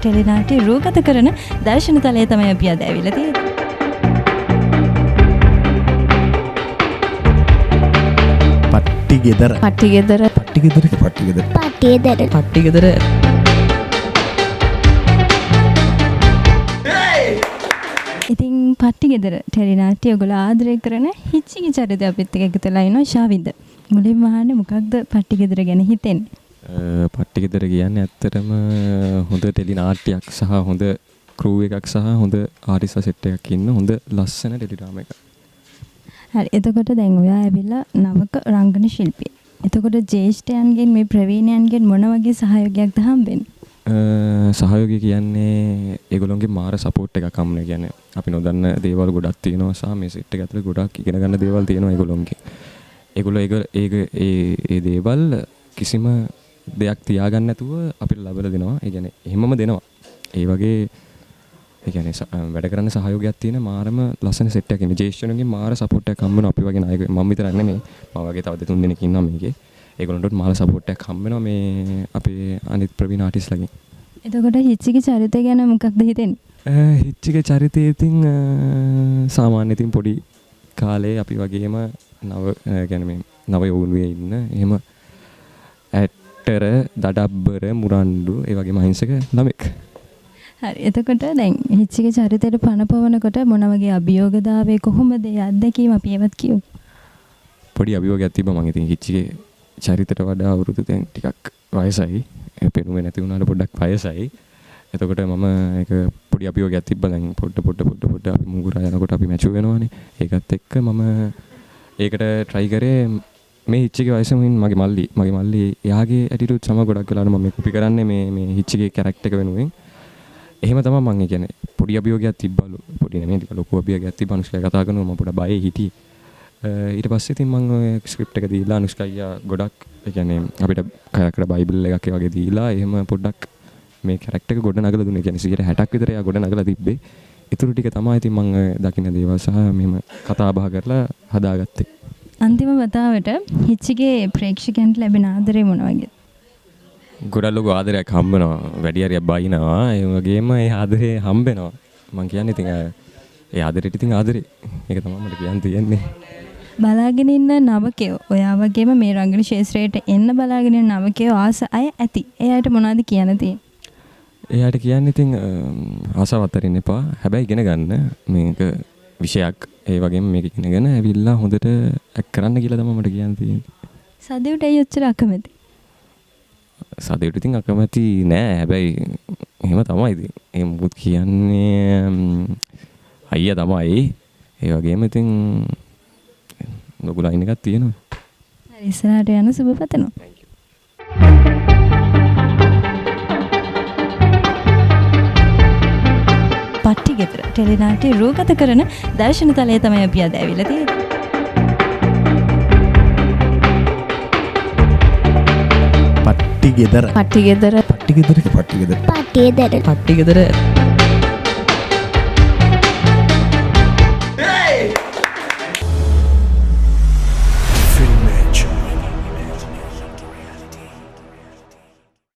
ටෙලිනාට්‍ය රූගත කරන දර්ශන තලය තමයි අපි අද ඇවිල්ලා තියෙන්නේ. පට්ටිගෙදර ඉතින් පට්ටිගෙදර ටෙලිනාට්‍ය ඔයගොල්ලෝ ආදරය කරන හිච්චිගේ චරිතය අපිත් එක්ක එකතුලා ඉනවා ශාවිද. මුලින්ම අහන්නේ මොකක්ද පට්ටිගෙදර ගැන හිතෙන්නේ? පට්ටිගෙදර කියන්නේ ඇත්තටම හොඳ ටෙලිනාට්‍යයක් සහ හොඳ ක්‍රූ එකක් සහ හොඳ ආටිස්ට් සෙට් එකක් ඉන්න හොඳ ලස්සන ටෙලිඩ්‍රාමා එකක්. හරි. එතකොට දැන් ඔයා ඇවිල්ලා නවක රංගන ශිල්පියෙක්. එතකොට ජ්‍යෙෂ්ඨයන්ගෙන් මේ ප්‍රවීණයන්ගෙන් මොන වගේ සහයෝගයක්ද හම්බෙන්නේ? සහයෝගය කියන්නේ ඒගොල්ලෝගේ මාර සපෝට් එකක් හම්බ වෙන. කියන්නේ අපි නොදන්න දේවල් ගොඩක් තියෙනවා සහ මේ සෙට් එක ඇතුලේ ගොඩක් ඉගෙන ගන්න දේවල් තියෙනවා ඒගොල්ලෝගේ. ඒගොල්ලෝ ඒ දේවල් කිසිම දෙයක් තියාගන්න නැතුව අපිට ලබලා දෙනවා. ඒ කියන්නේ එහෙමම දෙනවා. ඒ වගේ ඒ කියන්නේ වැඩ කරන්න සහයෝගයක් තියෙන මාරම ලස්සන සෙට් එකක් ඉන්නේ. ජේෂ්ඨණුගේ මාර සපෝට් එකක් හම්බ වෙනවා අපි වගේ නායක මම විතරක් නෙමෙයි. මම වගේ තව දෙතුන් දෙනෙක් ඉන්නවා මේකේ. ඒගොල්ලන්ට මාර සපෝට් එකක් හම්බ වෙනවා මේ අපේ අනිත් ප්‍රවීණ ආටිස්ට්ලාගෙන්. එතකොට හිච්චිගේ චරිතය ගැන මොකක්ද හිතෙන්නේ? හිච්චිගේ චරිතය ඉතින් සාමාන්‍ය ඉතින් පොඩි කාලේ අපි වගේම කියන්නේ මේ නව යෝගුණුවේ ඉන්න එහෙම ඇට්ටර දඩබ්බර මුරණ්ඩු ඒ වගේම අහිංසක ළමෙක්. හරි. එතකොට දැන් හිච්චිගේ චරිතයට පණ පවනකොට මොන වගේ අභියෝගද ආවේ කොහොමද ඒ අත්දැකීම අපි ඒවත් කියමු. පොඩි අභියෝගයක් තිබ්බා මම ඉතින් හිච්චිගේ චරිතයට වඩා අවුරුදු දැන් ටිකක් වයසයි. පෙනුමේ නැති වුණාට පොඩ්ඩක් වයසයි. එතකොට මම ඒක පොඩි අභියෝගයක් තිබ්බා දැන් පොඩ අපි මුගුරා යනකොට අපි මැච් වෙනවානේ. ඒකත් එක්ක මම ඒකට try කරේ මේ හිච්චිගේ වයසෙමින් මගේ මල්ලි එයාගේ ඇටිටියුඩ් සම ගොඩක් වෙලාවට මම කොපි කරන්නේ මේ හිච්චිගේ කැරක්ටර් එක වෙනුවෙන්. එහෙම තමයි මම කියන්නේ පොඩි අභියෝගයක් තිබ්බලු. පොඩි නෙමෙයි ටික ලොකු අභියෝගයක් තිබ්බා. අනුෂ්කා කතා කරනවා මම පොඩ බයේ හිටියේ. ඊට පස්සේ ඉතින් මම ඔය ස්ක්‍රිප්ට් එක දීලා අනුෂ්කා ගොඩක් ඒ කියන්නේ අපිට කැරක්ටර් බයිබල් එකක් වගේ දීලා එහෙම පොඩ්ඩක් මේ කැරක්ටර් එක ගොඩ නගලා දුන්නේ. කියන්නේ 60ක් විතර එයා ගොඩ නගලා තිබ්බේ. ඊටු ටික තමයි ඉතින් මම දකින්න දේවල් සහ මෙහෙම කතා බහ කරලා හදාගත්තේ. අන්තිම වතාවට හිච්චිගේ ප්‍රේක්ෂකයන්ට ලැබෙන ආදරේ මොන වගේද? ගොඩක් ලොකු ආදරයක් හම්බ වෙනවා. වැඩි හරියක් බයිනවා. ඒ වගේම ඒ ආදරේ හම්බ වෙනවා. මම කියන්නේ ඉතින් ඒ ආදරෙට ඉතින් ආදරේ. ඒක තමයි මට කියන්න තියෙන්නේ. බලාගෙන ඉන්න නවකයෝ ඔයා වගේම මේ රංගන ශාස්ත්‍රයට එන්න බලාගෙන ඉන්න නවකයෝ ආස අය ඇති. එයාට මොනවද කියන්න තියෙන්නේ? එයාට කියන්නේ ඉතින් ආසාවත් අරින්න එපා. හැබැයි ඉගෙන ගන්න මේක විෂයක්. ඒ වගේම මේක ඉගෙනගෙන ඇවිල්ලා හොඳට ඇක් කරන්න කියලා තමයි මට කියන්න තියෙන්නේ. සදේවට ඇයි ඔච්චර අකමැති? සදේවට ඉතින් අකමැති නෑ. හැබැයි එහෙම තමයි ඉතින්. ඒ මුකුත් කියන්නේ අයියා තමයි. ඒ වගේම ඉතින් ලොකු ලයින් එකක් තියෙනවා. හරි ඉස්සරහට යන සුබ පතනවා. Thank you. පට්ටිගෙදර ටෙලිනාට්‍ය රූගත කරන දර්ශන තලය තමයි අපි අද ඇවිල්ලා තියෙන්නේ. පට්ටිගෙදර